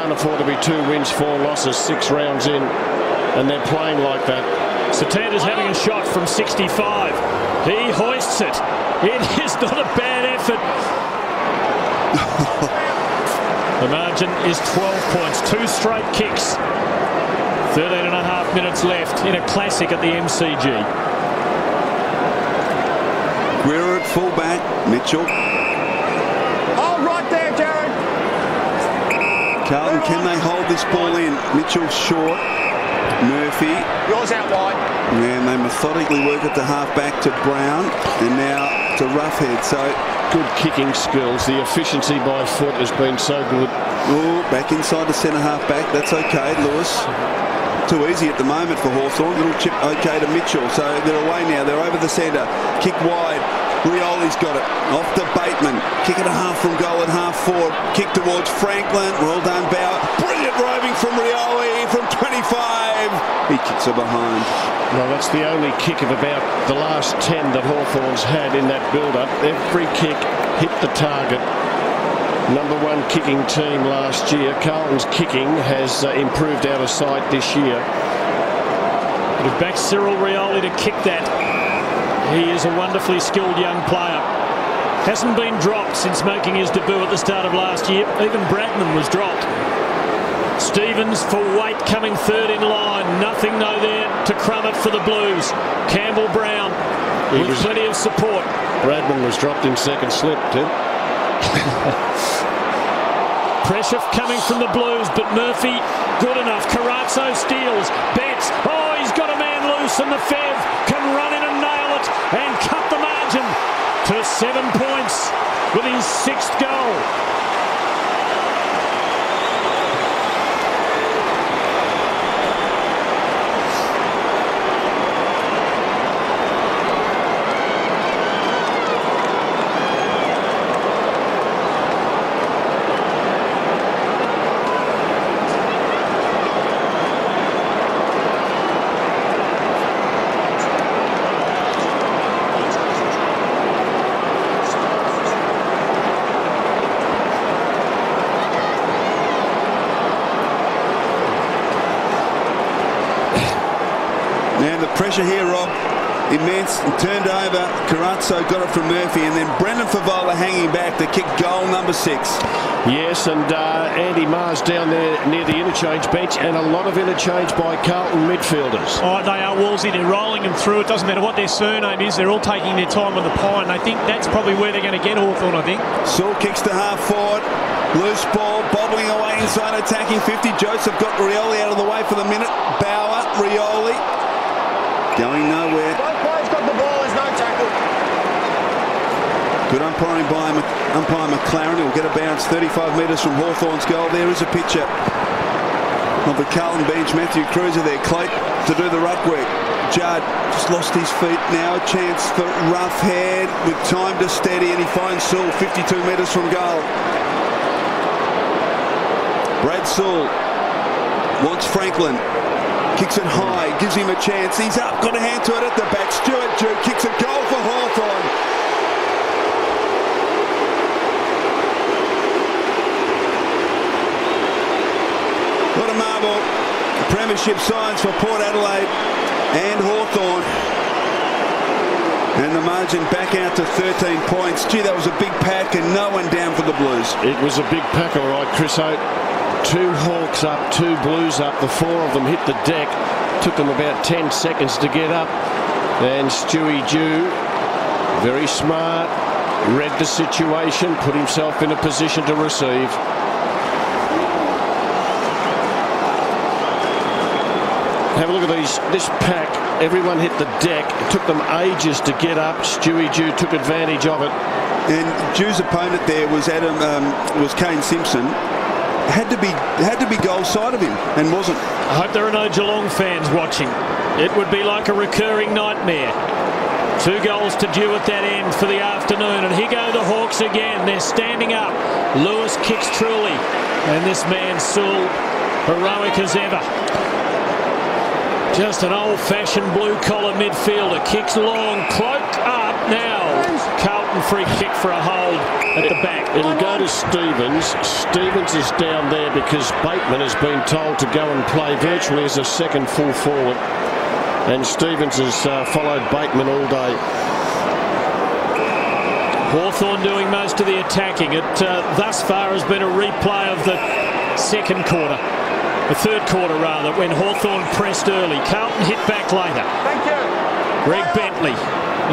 can't afford to be 2 wins, 4 losses, 6 rounds in, and they're playing like that. Satanta's having a shot from 65. He hoists it. It is not a bad effort. The margin is 12 points. 2 straight kicks. 13.5 minutes left in a classic at the MCG. Guerra at fullback. Mitchell. Oh, right there, Jared. Carlton, can they hold this ball in? Mitchell short. Murphy. Yours out wide. And they methodically work it to half-back to Brown. And now to Roughhead. So good kicking skills. The efficiency by foot has been so good. Oh, back inside the centre half-back. That's okay, Lewis. Too easy at the moment for Hawthorn. Little chip okay to Mitchell. So they're away now. They're over the centre. Kick wide. Rioli's got it. Off to Bateman. Kick it a half from goal at half forward. Kick towards Franklin. Well done, Bauer. Brilliant roving from Rioli from 25. He kicks it behind. Well, that's the only kick of about the last 10 that Hawthorn's had in that build-up. Every kick hit the target. Number 1 kicking team last year. Carlton's kicking has improved out of sight this year. We've backed Cyril Rioli to kick that. He is a wonderfully skilled young player. Hasn't been dropped since making his debut at the start of last year. Even Bradman was dropped. Stevens for Waite coming third in line. Nothing though there to crumb it for the Blues. Campbell Brown with plenty of support. Bradman was dropped in second slip, Tim. Pressure coming from the Blues, but Murphy good enough. Carazzo steals. Betts. Oh, he's got a man loose, and the Fev can run in and nail it and cut the margin to 7 points with his 6th goal. Pressure here, Rob. Immense. Turned over. Carazzo got it from Murphy, and then Brendan Favola hanging back to kick goal number 6. Yes, and Andy Mars down there near the interchange bench, and a lot of interchange by Carlton midfielders. Oh, they are, Wolsey. They're rolling them through. It doesn't matter what their surname is. They're all taking their time on the pine. I think that's probably where they're going to get Hawthorn, I think. Saul kicks to half forward. Loose ball, bobbling away inside, attacking 50. Joseph got Rioli out of the way for the minute. Bauer, Rioli. Going nowhere. Both players got the ball. There's no tackle. Good umpiring by umpire McLaren. He'll get a bounce 35 metres from Hawthorn's goal. There is a picture of the Carlton bench. Matthew Cruiser there. Clayt to do the ruck work. Judd just lost his feet. Now a chance for Roughhead with time to steady, and he finds Sewell 52 metres from goal. Brad Sewell wants Franklin. Kicks it high, gives him a chance. He's up, got a hand to it at the back. Stuart Dew kicks a goal for Hawthorn. What a marvel. Premiership signs for Port Adelaide and Hawthorn. And the margin back out to 13 points. Gee, that was a big pack and no one down for the Blues. It was a big pack, all right, Chris. 2 Hawks up, 2 Blues up. The 4 of them hit the deck. Took them about 10 seconds to get up. And Stewie Dew, very smart, read the situation, put himself in a position to receive. Have a look at this pack. Everyone hit the deck. It took them ages to get up. Stewie Dew took advantage of it. And Dew's opponent there was Kane Simpson. Had to be goal side of him, and wasn't. I hope there are no Geelong fans watching. It would be like a recurring nightmare. 2 goals to Dew at that end for the afternoon, and here go the Hawks again. They're standing up. Lewis kicks truly, and this man Sewell, heroic as ever. Just an old-fashioned blue-collar midfielder. Kicks long, cloaked up, now. Carlton free kick for a hold at the back. It'll go to Stevens. Stevens is down there because Bateman has been told to go and play virtually as a second full forward. And Stevens has followed Bateman all day. Hawthorn doing most of the attacking. It thus far has been a replay of the second quarter. The third quarter, rather, when Hawthorn pressed early. Carlton hit back later. Thank you. Greg Bentley,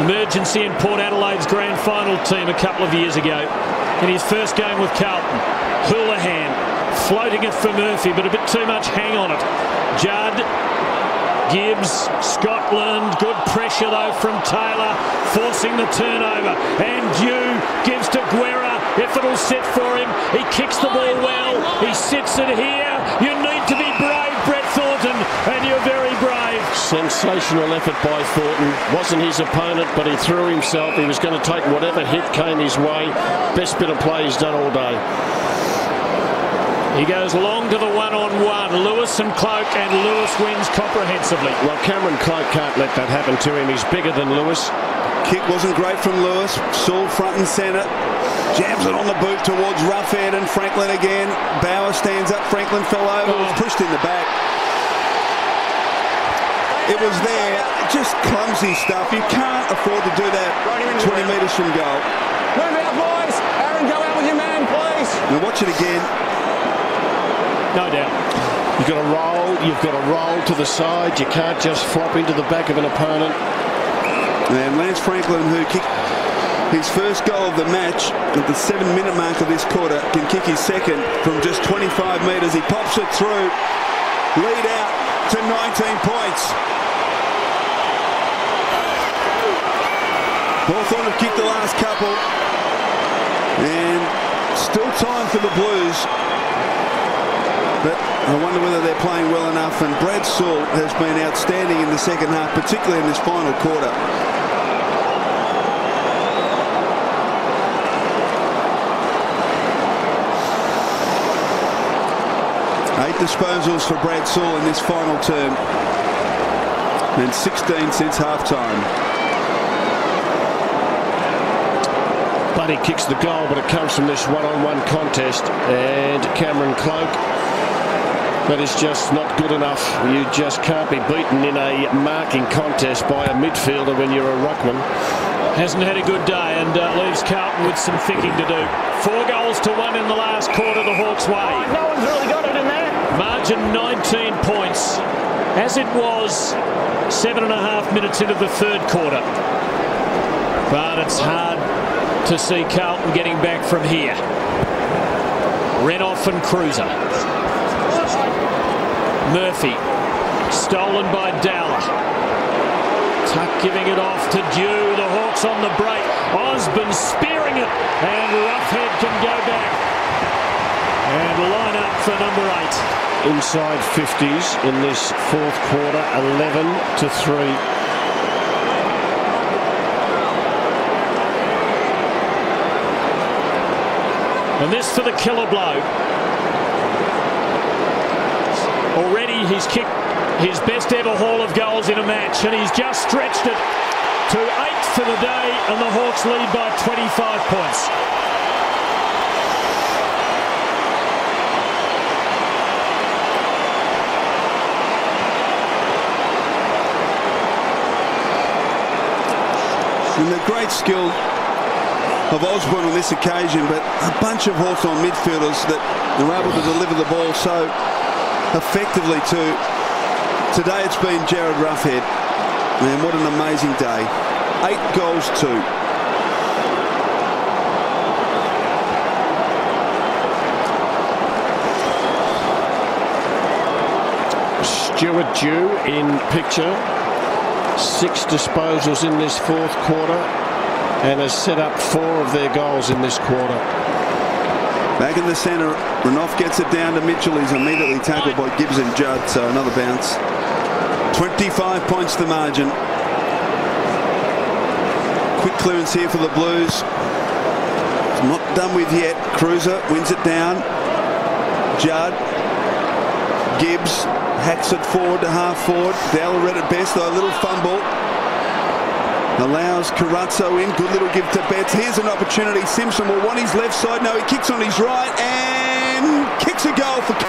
emergency in Port Adelaide's grand final team a couple of years ago. In his first game with Carlton. Houlihan floating it for Murphy, but a bit too much hang on it. Judd, Gibbs, Scotland, good pressure though from Taylor, forcing the turnover. And Dew gives to Guerra, if it'll sit for him. He kicks the ball well, he sits it here. You need to be brave, Brett Thornton, and you're very brave. Sensational effort by Thornton. Wasn't his opponent, but he threw himself. He was going to take whatever hit came his way. Best bit of play he's done all day. He goes long to the one-on-one. Lewis and Cloak, and Lewis wins comprehensively. Well, Cameron Cloak can't let that happen to him. He's bigger than Lewis. Kick wasn't great from Lewis. Saul front and centre. Jams it on the boot towards Roughhead and Franklin again. Bauer stands up. Franklin fell over. Was pushed in the back. It was there. Just clumsy stuff. You can't afford to do that 20 metres from goal. Move out, boys. Aaron, go out with your man, please. Now watch it again. No doubt. You've got to roll. You've got to roll to the side. You can't just flop into the back of an opponent. And Lance Franklin, who kicked his first goal of the match at the 7-minute mark of this quarter, can kick his second from just 25 metres. He pops it through. Lead out to 19 points. Hawthorn have kicked the last couple. And still time for the Blues. But I wonder whether they're playing well enough. And Brad Sewell has been outstanding in the second half, particularly in this final quarter. Eight disposals for Brad Sewell in this final term. And 16 since half-time. Buddy kicks the goal, but it comes from this one-on-one contest. And Cameron Cloak. That is just not good enough. You just can't be beaten in a marking contest by a midfielder when you're a ruckman. Hasn't had a good day and leaves Carlton with some thinking to do. 4 goals to 1 in the last quarter the Hawks' way. No one's really got it in there. Margin 19 points, as it was 7.5 minutes into the third quarter. But it's hard to see Carlton getting back from here. Renoff and Cruiser. Murphy, stolen by Dowler. Tuck giving it off to Dew. The Hawks on the break. Osborne spearing it, and Roughhead can go back and line up for number 8. Inside 50s in this fourth quarter, 11-3. And this for the killer blow. Already he's kicked his best ever haul of goals in a match, and he's just stretched it to 8 for the day, and the Hawks lead by 25 points. And the great skill of Osborne on this occasion, but a bunch of Hawthorn midfielders that are able to deliver the ball so effectively too. Today it's been Jared Roughhead, and what an amazing day. 8 goals too. Stuart Dew in picture. 6 disposals in this fourth quarter and has set up 4 of their goals in this quarter. Back in the centre, Renoff gets it down to Mitchell. He's immediately tackled by Gibbs and Judd, so another bounce. 25 points the margin. Quick clearance here for the Blues. It's not done with yet. Cruiser wins it down. Judd. Gibbs hacks it forward to half forward. Dowler read it best, though a little fumble. Allows Carazzo in. Good little give to Betts. Here's an opportunity. Simpson will want his left side. No, he kicks on his right and kicks a goal for